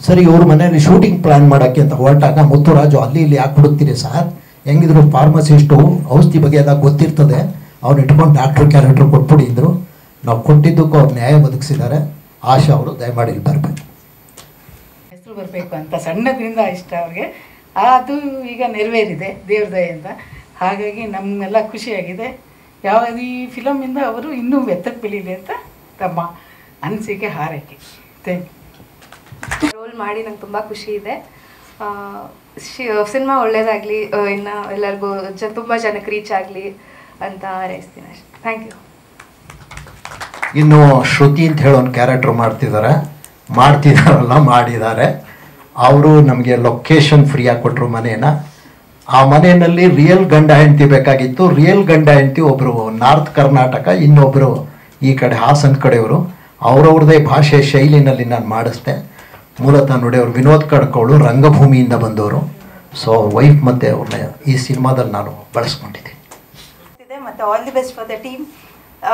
ಸರಿ, ಇವ್ರ ಮನೆಯಲ್ಲಿ ಶೂಟಿಂಗ್ ಪ್ಲ್ಯಾನ್ ಮಾಡೋಕ್ಕೆ ಅಂತ ಹೊರಟಾಗ ಮುತ್ತುರಾಜು ಅಲ್ಲಿ ಇಲ್ಲಿ ಯಾಕೆ ಹುಡುಕ್ತೀರಿ ಸರ್, ಹೆಂಗಿದ್ರು ಫಾರ್ಮಸಿಸ್ಟು ಔಷಧಿ ಬಗ್ಗೆ ಎಲ್ಲ ಗೊತ್ತಿರ್ತದೆ, ಅವ್ನು ಇಟ್ಕೊಂಡು ಡಾಕ್ಟ್ರ್ ಕ್ಯಾರೆಕ್ಟ್ರ್ ಕೊಟ್ಬಿಡಿ ಅಂದರು. ನಾವು ಕೊಟ್ಟಿದ್ದಕ್ಕೂ ಅವ್ರು ನ್ಯಾಯ ಒದಗಿಸಿದ್ದಾರೆ. ಆಶಾ ಅವರು ದಯಮಾಡಿ ಇಲ್ಲಿ ಬರಬೇಕು. ಹೆಸರು ಬರಬೇಕು ಅಂತ ಸಣ್ಣದ್ರಿಂದ ಇಷ್ಟ ಅವ್ರಿಗೆ. ಅದು ಈಗ ನೆರವೇರಿದೆ ದೇವ್ರ ದಯೆಯಿಂದ. ಹಾಗಾಗಿ ನಮಗೆಲ್ಲ ಖುಷಿಯಾಗಿದೆ. ಈ ಫಿಲಮಿಂದ ಅವರು ಇನ್ನೂ ಎತ್ತಕ್ಕೆ ಬೆಳೀಲಿ ಅಂತ ತಮ್ಮ ಅನಿಸಿಕೆ, ಹಾರೈಕೆ. Thank you. ರೋಲ್ ಮಾಡಿ ನಂಗೆ ತುಂಬ ಖುಷಿ ಇದೆ. ಸಿನಿಮಾ ಒಳ್ಳೇದಾಗಲಿ, ಇನ್ನು ಎಲ್ಲರಿಗೂ ತುಂಬ ಜನಕ್ಕೆ ರೀಚ್ ಆಗಲಿ ಅಂತ ಹಾರೈಸ್ತೀನಿ ಅಷ್ಟೇ. Thank you. ಇನ್ನು ಶ್ರುತಿ ಅಂತ ಹೇಳೋ ಒಂದು ಕ್ಯಾರೆಕ್ಟರ್ ಮಾಡಿದ್ದಾರೆ. ಅವರು ನಮಗೆ ಲೊಕೇಶನ್ ಫ್ರೀಯಾಗಿ ಕೊಟ್ಟರು ಮನೇನ. ಆ ಮನೆಯಲ್ಲಿ ರಿಯಲ್ ಗಂಡ ಹೆಂಡತಿ ಬೇಕಾಗಿತ್ತು. ರಿಯಲ್ ಗಂಡ ಹೆಂಡತಿ ಒಬ್ಬರು ನಾರ್ತ್ ಕರ್ನಾಟಕ, ಇನ್ನೊಬ್ಬರು ಈ ಕಡೆ ಹಾಸನ ಕಡೆಯವರು. ಅವ್ರವ್ರದ್ದೇ ಭಾಷೆ ಶೈಲಿನಲ್ಲಿ ನಾನು ಮಾಡಿಸ್ದೆ. ಮೂಲತಃ ನೋಡಿ ಅವ್ರು ವಿನೋದ್ ಕಡ್ಕೋಳು ರಂಗಭೂಮಿಯಿಂದ ಬಂದವರು. ಸೊ ವೈಫ್ ಮತ್ತು ಅವ್ರನ್ನ ಈ ಸಿನಿಮಾದಲ್ಲಿ ನಾನು ಬಳಸ್ಕೊಂಡಿದ್ದೆ. ಮತ್ತು all the best for the team.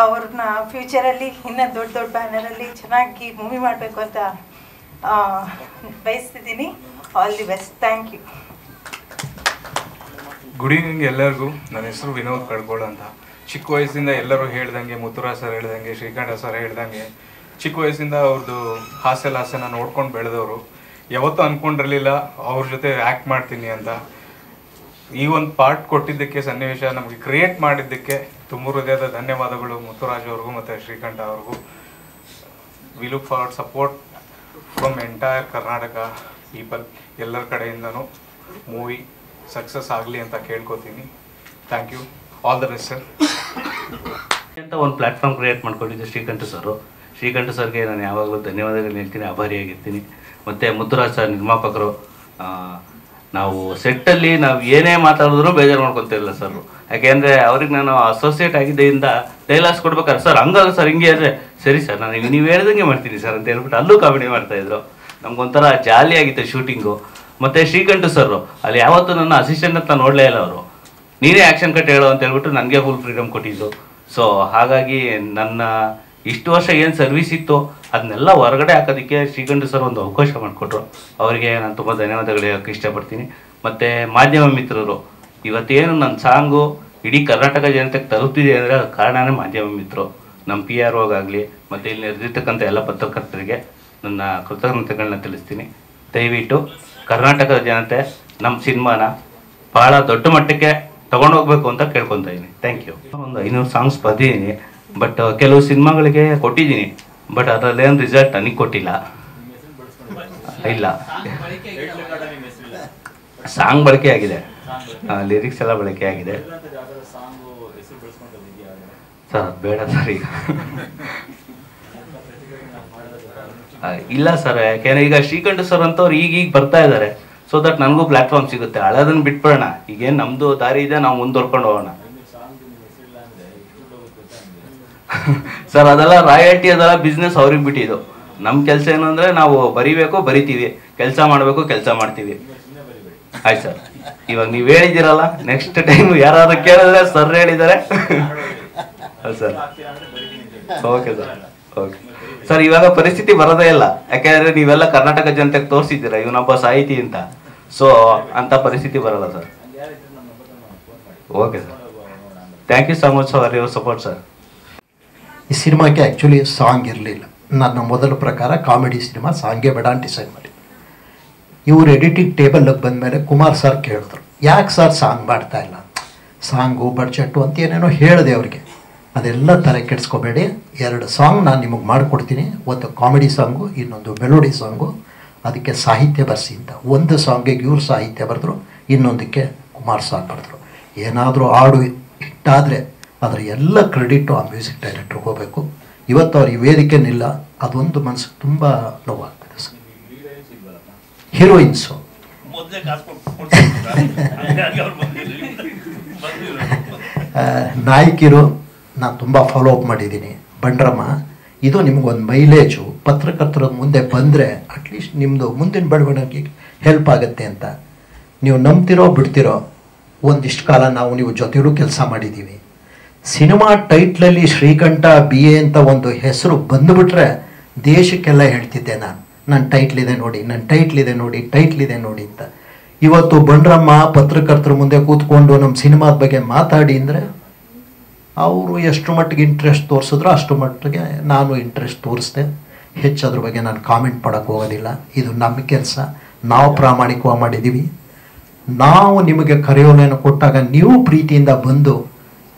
ಅವ್ರನ್ನ ಫ್ಯೂಚರಲ್ಲಿ ಇನ್ನೂ ದೊಡ್ಡ ದೊಡ್ಡ ಬ್ಯಾನರಲ್ಲಿ ಚೆನ್ನಾಗಿ ಮೂವಿ ಮಾಡಬೇಕು ಅಂತ ಬಯಸ್ತಿದ್ದೀನಿ. All the best. Thank you. Good evening ಎಲ್ಲರಿಗೂ. ನನ್ನ ಹೆಸರು ವಿನೋದ್ ಕಡ್ಗೋಳು ಅಂತ. ಚಿಕ್ಕ ವಯಸ್ಸಿಂದ ಎಲ್ಲರೂ ಹೇಳ್ದಂಗೆ, ಮುತ್ತುರಾಜ್ ಸರ್ ಹೇಳ್ದಂಗೆ, ಶ್ರೀಕಂಠ ಸರ್ ಹೇಳ್ದಂಗೆ, ಚಿಕ್ಕ ವಯಸ್ಸಿಂದ ಅವ್ರದ್ದು ಹಾಸ್ಯನ ನೋಡ್ಕೊಂಡು ಬೆಳೆದವರು. ಯಾವತ್ತೂ ಅಂದ್ಕೊಂಡಿರಲಿಲ್ಲ ಅವ್ರ ಜೊತೆ ಆ್ಯಕ್ಟ್ ಮಾಡ್ತೀನಿ ಅಂತ. ಈ ಒಂದು ಪಾರ್ಟ್ ಕೊಟ್ಟಿದ್ದಕ್ಕೆ, ಸನ್ನಿವೇಶ ನಮಗೆ ಕ್ರಿಯೇಟ್ ಮಾಡಿದ್ದಕ್ಕೆ ತುಂಬ ಹೃದಯದ ಧನ್ಯವಾದಗಳು ಮುತ್ತುರಾಜ್ ಅವ್ರಿಗೂ ಮತ್ತು ಶ್ರೀಕಂಠ ಅವ್ರಿಗೂ. We look for support from entire Karnataka people. ಎಲ್ಲರ ಕಡೆಯಿಂದನೂ ಮೂವಿ ಸಕ್ಸಸ್ ಆಗಲಿ ಅಂತ ಕೇಳ್ಕೊತೀನಿ. Thank you. All the best sir. ಅಂತ ಒಂದು ಪ್ಲ್ಯಾಟ್ಫಾರ್ಮ್ ಕ್ರಿಯೇಟ್ ಮಾಡ್ಕೊಂಡಿದ್ದೆ ಶ್ರೀಕಂಠ ಸರು. ಶ್ರೀಕಂಠ ಸರ್ಗೆ ನಾನು ಯಾವಾಗಲೂ ಧನ್ಯವಾದಗಳು ಹೇಳ್ತೀನಿ, ಆಭಾರಿಯಾಗಿರ್ತೀನಿ. ಮತ್ತು ಮುತ್ತುರಾಜ್ ಸರ್ ನಿರ್ಮಾಪಕರು. ನಾವು ಸೆಟ್ಟಲ್ಲಿ ನಾವು ಏನೇ ಮಾತಾಡಿದ್ರು ಬೇಜಾರು ಮಾಡ್ಕೊತಿರಲಿಲ್ಲ ಸರ್. ಯಾಕೆಂದರೆ ಅವ್ರಿಗೆ ನಾನು ಅಸೋಸಿಯೇಟ್ ಆಗಿದ್ದರಿಂದ ಡೈಲಾಗ್ಸ್ ಕೊಡ್ಬೇಕಾದ್ರೆ, ಸರ್ ಹಂಗಲ್ಲ ಸರ್, ಹಿಂಗೆ ಅಂದರೆ ಸರಿ ಸರ್ ನಾನು ನೀವು ಹೇಳ್ದಂಗೆ ಮಾಡ್ತೀನಿ ಸರ್ ಅಂತ ಹೇಳ್ಬಿಟ್ಟು ಅಲ್ಲೂ ಕಾಮಿಡಿ ಮಾಡ್ತಾಯಿದ್ರು. ನಮ್ಗೊಂಥರ ಜಾಲಿಯಾಗಿತ್ತು ಶೂಟಿಂಗು. ಮತ್ತು ಶ್ರೀಕಂಠ ಸರ್ ಅಲ್ಲಿ ಯಾವತ್ತೂ ನನ್ನ ಅಸಿಸ್ಟೆಂಟ್ ಅಂತ ನೋಡಲೇ ಇಲ್ಲ ಅವರು. ನೀನೇ ಆ್ಯಕ್ಷನ್ ಕಟ್ ಹೇಳೋ ಅಂತ ಹೇಳ್ಬಿಟ್ಟು ನನಗೆ ಫುಲ್ ಫ್ರೀಡಮ್ ಕೊಟ್ಟಿದ್ದು. ಸೊ ಹಾಗಾಗಿ ನನ್ನ ಇಷ್ಟು ವರ್ಷ ಏನು ಸರ್ವಿಸ್ ಇತ್ತು ಅದನ್ನೆಲ್ಲ ಹೊರಗಡೆ ಹಾಕೋದಕ್ಕೆ ಶ್ರೀಕಂಠ ಸರ್ ಒಂದು ಅವಕಾಶ ಮಾಡಿಕೊಟ್ರು. ಅವರಿಗೆ ನಾನು ತುಂಬ ಧನ್ಯವಾದಗಳು ಹೇಳೋಕ್ಕೆ ಇಷ್ಟಪಡ್ತೀನಿ. ಮತ್ತು ಮಾಧ್ಯಮ ಮಿತ್ರರು, ಇವತ್ತೇನು ನನ್ನ ಸಾಂಗು ಇಡೀ ಕರ್ನಾಟಕ ಜನತೆಗೆ ತಲುಪ್ತಿದೆ ಅಂದರೆ ಅದು ಕಾರಣನೇ ಮಾಧ್ಯಮ ಮಿತ್ರರು. ನಮ್ಮ PRO ಆಗಲಿ ಮತ್ತು ಇಲ್ಲಿ ನೆರೆದಿರ್ತಕ್ಕಂಥ ಎಲ್ಲ ಪತ್ರಕರ್ತರಿಗೆ ನನ್ನ ಕೃತಜ್ಞತೆಗಳನ್ನ ತಿಳಿಸ್ತೀನಿ. ದಯವಿಟ್ಟು ಕರ್ನಾಟಕದ ಜನತೆ ನಮ್ಮ ಸಿನಿಮಾನ ಭಾಳ ದೊಡ್ಡ ಮಟ್ಟಕ್ಕೆ ತೊಗೊಂಡೋಗ್ಬೇಕು ಅಂತ ಕೇಳ್ಕೊತಾ ಇದ್ದೀನಿ. Thank you. ಒಂದು 500 ಸಾಂಗ್ಸ್ ಬರ್ದಿದ್ದೀನಿ. ಬಟ್ ಕೆಲವು ಸಿನಿಮಾಗಳಿಗೆ ಕೊಟ್ಟಿದ್ದೀನಿ. ಬಟ್ ಅದರಲ್ಲೇನು ರಿಸಲ್ಟ್ ನನಗೆ ಕೊಟ್ಟಿಲ್ಲ. ಇಲ್ಲ, ಸಾಂಗ್ ಬಳಕೆ ಆಗಿದೆ, ಲಿರಿಕ್ಸ್ ಎಲ್ಲ ಬಳಕೆ ಆಗಿದೆ ಸರ್. ಬೇಡ ಸರ್ ಈಗ ಇಲ್ಲ ಸರ್. ಯಾಕೆಂದರೆ ಈಗ ಶ್ರೀಕಂಠ ಸರ್ ಅಂತವ್ರು ಈಗ ಬರ್ತಾ ಇದ್ದಾರೆ. ಸೊ ದಟ್ ನನಗೂ ಪ್ಲ್ಯಾಟ್ಫಾರ್ಮ್ ಸಿಗುತ್ತೆ. ಹಳದನ್ನು ಬಿಟ್ಬಿಡೋಣ. ಈಗೇನು ನಮ್ಮದು ದಾರಿ ಇದೆ, ನಾವು ಮುಂದುವರ್ಕೊಂಡು ಹೋಗೋಣ ಸರ್. ಅದೆಲ್ಲ ರಾಯಲ್ಟಿ, ಅದೆಲ್ಲ ಬಿಸ್ನೆಸ್ ಅವ್ರಿಗೆ ಬಿಟ್ಟಿದ್ದು. ನಮ್ಮ ಕೆಲಸ ಏನು ಅಂದರೆ ನಾವು ಬರಿಬೇಕು, ಬರಿತೀವಿ, ಕೆಲಸ ಮಾಡಬೇಕು, ಕೆಲಸ ಮಾಡ್ತೀವಿ. ಆಯ್ತು ಸರ್. ಇವಾಗ ನೀವು ಹೇಳಿದ್ದೀರಲ್ಲ, ನೆಕ್ಸ್ಟ್ ಟೈಮ್ ಯಾರಾದ್ರೂ ಕೇಳಿದ್ರೆ ಸರ್ ಹೇಳಿದ್ದಾರೆ sir. Okay sir. Okay sir. ಇವಾಗ ಪರಿಸ್ಥಿತಿ ಬರೋದೇ ಇಲ್ಲ. ಯಾಕೆಂದರೆ ನೀವೆಲ್ಲ ಕರ್ನಾಟಕ ಜನತೆಗೆ ತೋರಿಸಿದ್ದೀರಾ ಇವನೊಬ್ಬ ಸಾಹಿತಿ ಅಂತ. ಸೊ ಅಂಥ ಪರಿಸ್ಥಿತಿ ಬರಲ್ಲ sir. Okay sir. Thank you so much for your support sir. ಈ ಸಿನಿಮಾಕ್ಕೆ ಆ್ಯಕ್ಚುಲಿ ಸಾಂಗ್ ಇರಲಿಲ್ಲ. ನನ್ನ ಮೊದಲ ಪ್ರಕಾರ ಕಾಮಿಡಿ ಸಿನಿಮಾ, ಸಾಂಗೇ ಬೇಡ ಅಂತ ಡಿಸೈಡ್ ಮಾಡಿ. ಇವರು ಎಡಿಟಿಂಗ್ ಟೇಬಲ್ಗೆ ಬಂದಮೇಲೆ ಕುಮಾರ್ ಸರ್ ಕೇಳಿದ್ರು, ಯಾಕೆ ಸರ್ ಸಾಂಗ್ ಮಾಡ್ತಾ ಇಲ್ಲ, ಸಾಂಗು ಬಡ್ಜೆಟ್ಟು ಅಂತ ಏನೇನೋ ಹೇಳಿದೆ ಅವ್ರಿಗೆ. ಅದೆಲ್ಲ ತಲೆ ಕೆಡಿಸ್ಕೋಬೇಡಿ, 2 ಸಾಂಗ್ ನಾನು ನಿಮಗೆ ಮಾಡಿಕೊಡ್ತೀನಿ. ಒಂದು ಕಾಮಿಡಿ ಸಾಂಗು, ಇನ್ನೊಂದು ಮೆಲೋಡಿ ಸಾಂಗು. ಅದಕ್ಕೆ ಸಾಹಿತ್ಯ ಬರೆಸಿ ಅಂತ. ಒಂದು ಸಾಂಗಿಗೆ ಇವ್ರು ಸಾಹಿತ್ಯ ಬರೆದ್ರು, ಇನ್ನೊಂದಕ್ಕೆ ಕುಮಾರ್ ಸರ್ ಬರೆದ್ರು. ಏನಾದರೂ ಹಾಡು ಹಿಟ್ಟಾದರೆ ಅದರ ಎಲ್ಲ ಕ್ರೆಡಿಟು ಆ ಮ್ಯೂಸಿಕ್ ಡೈರೆಕ್ಟ್ರಿಗೆ ಹೋಗಬೇಕು. ಇವತ್ತು ಅವ್ರು ಈ ವೇದಿಕೆನಿಲ್ಲ, ಅದೊಂದು ಮನಸ್ಸಿಗೆ ತುಂಬ ನೋವಾಗ್ತದೆ ಸರ್. ಹೀರೋಯಿನ್ಸು ನಾಯಕಿರು ನಾನು ತುಂಬ ಫಾಲೋ ಅಪ್ ಮಾಡಿದ್ದೀನಿ. ಬಂಡ್ರಮ್ಮ, ಇದು ನಿಮಗೊಂದು ಮೈಲೇಜು. ಪತ್ರಕರ್ತರ ಮುಂದೆ ಬಂದರೆ ಅಟ್ಲೀಸ್ಟ್ ನಿಮ್ಮದು ಮುಂದಿನ ಬೆಳವಣಿಗೆಗೆ ಹೆಲ್ಪ್ ಆಗುತ್ತೆ ಅಂತ. ನೀವು ನಂಬ್ತಿರೋ ಬಿಡ್ತಿರೋ, ಒಂದಿಷ್ಟು ಕಾಲ ನೀವು ಜೊತೆಲೂ ಕೆಲಸ ಮಾಡಿದ್ದೀವಿ. ಸಿನಿಮಾ ಟೈಟ್ಲಲ್ಲಿ ಶ್ರೀಕಂಠ BA ಅಂತ ಒಂದು ಹೆಸರು ಬಂದುಬಿಟ್ರೆ ದೇಶಕ್ಕೆಲ್ಲ ಹೇಳ್ತಿದ್ದೆ ನಾನು, ನನ್ನ ಟೈಟ್ಲಿದೆ ನೋಡಿ, ನನ್ನ ಟೈಟ್ಲಿದೆ ನೋಡಿ, ಟೈಟ್ಲಿದೆ ನೋಡಿ ಅಂತ. ಇವತ್ತು ಬಂಡ್ರಮ್ಮ ಪತ್ರಕರ್ತರ ಮುಂದೆ ಕೂತ್ಕೊಂಡು ನಮ್ಮ ಸಿನಿಮಾದ ಬಗ್ಗೆ ಮಾತಾಡಿ ಅಂದರೆ ಅವರು ಎಷ್ಟು ಮಟ್ಟಿಗೆ ಇಂಟ್ರೆಸ್ಟ್ ತೋರಿಸಿದ್ರು ಅಷ್ಟು ಮಟ್ಟಿಗೆ ನಾನು ಇಂಟ್ರೆಸ್ಟ್ ತೋರಿಸ್ದೆ. ಹೆಚ್ಚು ಅದ್ರ ಬಗ್ಗೆ ನಾನು ಕಾಮೆಂಟ್ ಮಾಡೋಕ್ಕೆ ಹೋಗೋದಿಲ್ಲ. ಇದು ನಮ್ಮ ಕೆಲಸ, ನಾವು ಪ್ರಾಮಾಣಿಕವಾಗಿ ಮಾಡಿದ್ದೀವಿ. ನಾವು ನಿಮಗೆ ಕರೆಯೋಲೆಯನ್ನು ಕೊಟ್ಟಾಗ ನೀವು ಪ್ರೀತಿಯಿಂದ ಬಂದು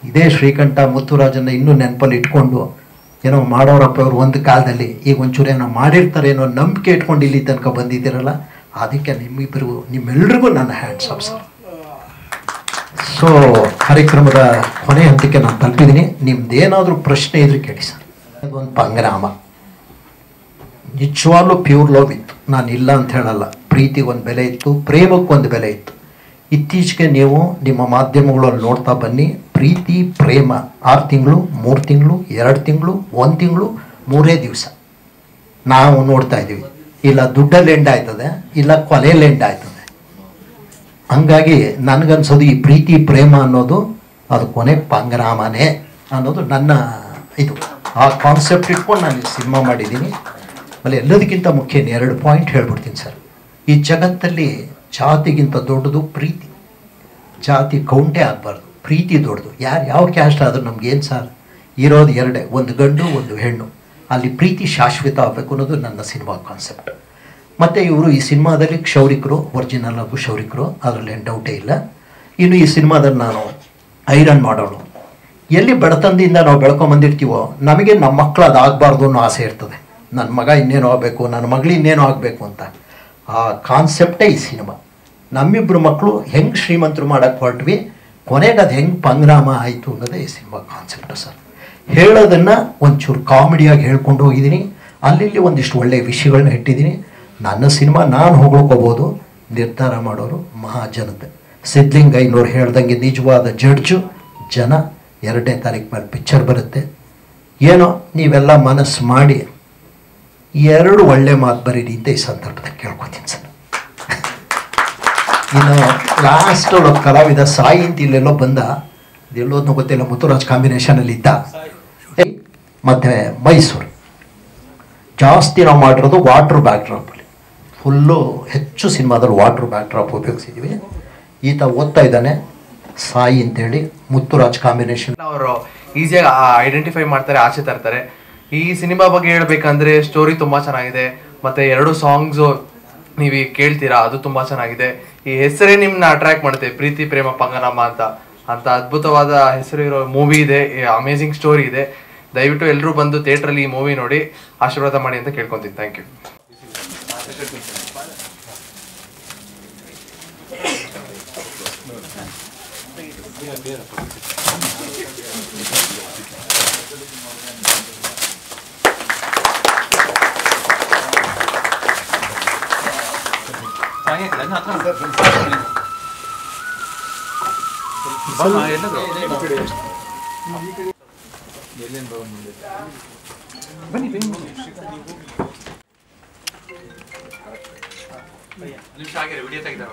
ಇದೇ ಶ್ರೀಕಂಠ ಮುತ್ತುರಾಜನ್ನ ಇನ್ನೂ ನೆನಪಲ್ಲಿ ಇಟ್ಕೊಂಡು ಏನೋ ಮಾಡೋರಪ್ಪ ಅವರು ಒಂದು ಕಾಲದಲ್ಲಿ ಈಗ ಒಂಚೂರು ಏನೋ ಮಾಡಿರ್ತಾರೆ ಏನೋ ನಂಬಿಕೆ ಇಟ್ಕೊಂಡು ಇಲ್ಲಿ ತನಕ ಬಂದಿದ್ದೀರಲ್ಲ, ಅದಕ್ಕೆ ನಿಮ್ಮೆಲ್ಲರಿಗೂ ನನ್ನ ಹ್ಯಾಂಡ್ಸ್ ಆಫ್ ಸರ್. ಸೊ ಕಾರ್ಯಕ್ರಮದ ಕೊನೆ ಹಂತಕ್ಕೆ ನಾನು ತಲುಪಿದ್ದೀನಿ. ನಿಮ್ದೇನಾದರೂ ಪ್ರಶ್ನೆ ಇದ್ರೆ ಕೇಳಿ ಸರ್. ಅದೊಂದು ಪಂಗನಾಮ, ನಿಜವಾಗ್ಲೂ ಪ್ಯೂರ್ ಲವ್ ಇತ್ತು, ನಾನು ಇಲ್ಲ ಅಂತ ಹೇಳಲ್ಲ. ಪ್ರೀತಿಗೆ ಒಂದು ಬೆಲೆ ಇತ್ತು, ಪ್ರೇಮಕ್ಕೊಂದು ಬೆಲೆ ಇತ್ತು. ಇತ್ತೀಚೆಗೆ ನೀವು ನಿಮ್ಮ ಮಾಧ್ಯಮಗಳಲ್ಲಿ ನೋಡ್ತಾ ಬನ್ನಿ, ಪ್ರೀತಿ ಪ್ರೇಮ 6 ತಿಂಗಳು, 3 ತಿಂಗಳು, 2 ತಿಂಗಳು, 1 ತಿಂಗಳು, 3 ದಿವಸ ನಾವು ನೋಡ್ತಾ ಇದ್ದೀವಿ. ಇಲ್ಲ ದುಡ್ಡಲ್ಲಿ ಎಂಡ್ ಆಯ್ತದೆ, ಇಲ್ಲ ಕೊಲೆಯಲ್ಲಿ ಎಂಡ್ ಆಯ್ತದೆ. ಹಂಗಾಗಿ ನನಗನ್ಸೋದು ಈ ಪ್ರೀತಿ ಪ್ರೇಮ ಅನ್ನೋದು ಅದು ಕೊನೆ ಪಂಗನಾಮನೇ ಅನ್ನೋದು ನನ್ನ ಇದು. ಆ ಕಾನ್ಸೆಪ್ಟ್ ಇಟ್ಕೊಂಡು ನಾನು ಸಿನಿಮಾ ಮಾಡಿದ್ದೀನಿ. ಆಮೇಲೆ ಎಲ್ಲದಕ್ಕಿಂತ ಮುಖ್ಯ 2 ಪಾಯಿಂಟ್ ಹೇಳ್ಬಿಡ್ತೀನಿ ಸರ್. ಈ ಜಗತ್ತಲ್ಲಿ ಜಾತಿಗಿಂತ ದೊಡ್ಡದು ಪ್ರೀತಿ. ಜಾತಿ ಕೌಂಟೇ ಆಗಬಾರ್ದು, ಪ್ರೀತಿ ದೊಡ್ಡದು. ಯಾವ ಕ್ಯಾಸ್ಟ್ ಆದರೂ ನಮಗೇನು ಸರ್, ಇರೋದು 2, ಒಂದು ಗಂಡು ಒಂದು ಹೆಣ್ಣು. ಅಲ್ಲಿ ಪ್ರೀತಿ ಶಾಶ್ವತ ಆಗಬೇಕು ಅನ್ನೋದು ನನ್ನ ಸಿನಿಮಾ ಕಾನ್ಸೆಪ್ಟ್. ಮತ್ತು ಇವರು ಈ ಸಿನಿಮಾದಲ್ಲಿ ಕ್ಷೌರಿಕರು, ಒರಿಜಿನಲ್ ಆಗು ಕ್ಷೌರಿಕರು, ಅದರಲ್ಲಿ ಏನು ಡೌಟೇ ಇಲ್ಲ. ಇನ್ನು ಈ ಸಿನಿಮಾದಲ್ಲಿ ನಾನು ಐರನ್ ಮಾಡೋನು. ಎಲ್ಲಿ ಬಡತನದಿಂದ ನಾವು ಬೆಳ್ಕೊಂಬಂದಿರ್ತೀವೋ ನಮಗೆ ನಮ್ಮ ಮಕ್ಕಳು ಅದಾಗಬಾರ್ದು ಅನ್ನೋ ಆಸೆ ಇರ್ತದೆ. ನನ್ನ ಮಗ ಇನ್ನೇನು ಆಗಬೇಕು, ನನ್ನ ಮಗಳು ಇನ್ನೇನು ಆಗಬೇಕು ಅಂತ. ಆ ಕಾನ್ಸೆಪ್ಟೇ ಈ ಸಿನಿಮಾ. ನಮ್ಮಿಬ್ಬರು ಮಕ್ಕಳು ಹೆಂಗೆ ಶ್ರೀಮಂತರು ಮಾಡೋಕ್ಕೆ ಹೊರಟ್ವಿ, ಕೊನೆಗೆ ಅದು ಹೆಂಗೆ ಪಂಗ್ರಾಮ ಆಯಿತು ಅನ್ನೋದೇ ಈ ಸಿನಿಮಾ ಕಾನ್ಸೆಪ್ಟು ಸರ್. ಹೇಳೋದನ್ನು ಒಂಚೂರು ಕಾಮಿಡಿಯಾಗಿ ಹೇಳ್ಕೊಂಡು ಹೋಗಿದ್ದೀನಿ. ಅಲ್ಲಿ ಒಂದಿಷ್ಟು ಒಳ್ಳೆಯ ವಿಷಯಗಳನ್ನ ಇಟ್ಟಿದ್ದೀನಿ. ನನ್ನ ಸಿನಿಮಾ ನಾನು ಹೊಗಳ್ಕೋಬೋದು, ನಿರ್ಧಾರ ಮಾಡೋರು ಮಹಾಜನತೆ. ಸಿದ್ಲಿಂಗಯ್ಯನವ್ರು ಹೇಳ್ದಂಗೆ ನಿಜವಾದ ಜಡ್ಜು ಜನ. 2ನೇ ತಾರೀಕು ಮೇಲೆ ಪಿಕ್ಚರ್ ಬರುತ್ತೆ. ಏನೋ ನೀವೆಲ್ಲ ಮನಸ್ಸು ಮಾಡಿ 2 ಒಳ್ಳೆ ಮಾತು ಬರೀರಿ ಅಂತ ಈ ಸಂದರ್ಭದಲ್ಲಿ ಕೇಳ್ಕೊತೀನಿ ಸರ್. ಇನ್ನು ಲಾಸ್ಟ್ ಒಬ್ಬ ಕಲಾವಿದ ಸಾಯಿ ಅಂತ ಇಲ್ಲೆಲ್ಲೋ ಬಂದ, ಇದೆಲ್ಲೋದ್ನೂ ಗೊತ್ತಿಲ್ಲ, ಮುತ್ತುರಾಜ್ ಕಾಂಬಿನೇಷನಲ್ಲಿ ಇದ್ದ. ಮತ್ತು ಮೈಸೂರು ಜಾಸ್ತಿ ನಾವು ಮಾಡಿರೋದು ವಾಟ್ರ್ ಬ್ಯಾಕ್ ಡ್ರಾಪಲ್ಲಿ. ಫುಲ್ಲು ಹೆಚ್ಚು ಸಿನಿಮಾದಲ್ಲಿ ವಾಟ್ರ್ ಬ್ಯಾಕ್ ಡ್ರಾಪ್ ಉಪಯೋಗಿಸಿದ್ದೀವಿ. ಈತ ಓದ್ತಾ ಇದ್ದಾನೆ ಸಾಯಿ ಅಂತೇಳಿ, ಮುತ್ತುರಾಜ್ ಕಾಂಬಿನೇಷನ್. ಅವರು ಈಸಿಯಾಗಿ ಐಡೆಂಟಿಫೈ ಮಾಡ್ತಾರೆ, ಆಚೆ ತರ್ತಾರೆ. ಈ ಸಿನಿಮಾ ಬಗ್ಗೆ ಹೇಳ್ಬೇಕಂದ್ರೆ ಸ್ಟೋರಿ ತುಂಬ ಚೆನ್ನಾಗಿದೆ. ಮತ್ತು 2 ಸಾಂಗ್ಸು ನೀವು ಕೇಳ್ತೀರಾ, ಅದು ತುಂಬ ಚೆನ್ನಾಗಿದೆ. ಈ ಹೆಸರೇ ನಿಮ್ಮನ್ನ ಅಟ್ರ್ಯಾಕ್ಟ್ ಮಾಡುತ್ತೆ, ಪ್ರೀತಿ ಪ್ರೇಮ ಪಂಗನಾಮ ಅಂತ ಅದ್ಭುತವಾದ ಹೆಸರು ಇರೋ ಮೂವಿ ಇದೆ. ಅಮೇಝಿಂಗ್ ಸ್ಟೋರಿ ಇದೆ. ದಯವಿಟ್ಟು ಎಲ್ಲರೂ ಬಂದು ಥಿಯೇಟ್ರಲ್ಲಿ ಈ ಮೂವಿ ನೋಡಿ ಆಶೀರ್ವಾದ ಮಾಡಿ ಅಂತ ಕೇಳ್ಕೊತೀನಿ. Thank you. ವಿಡಿಯೋ ತೆಗೆದ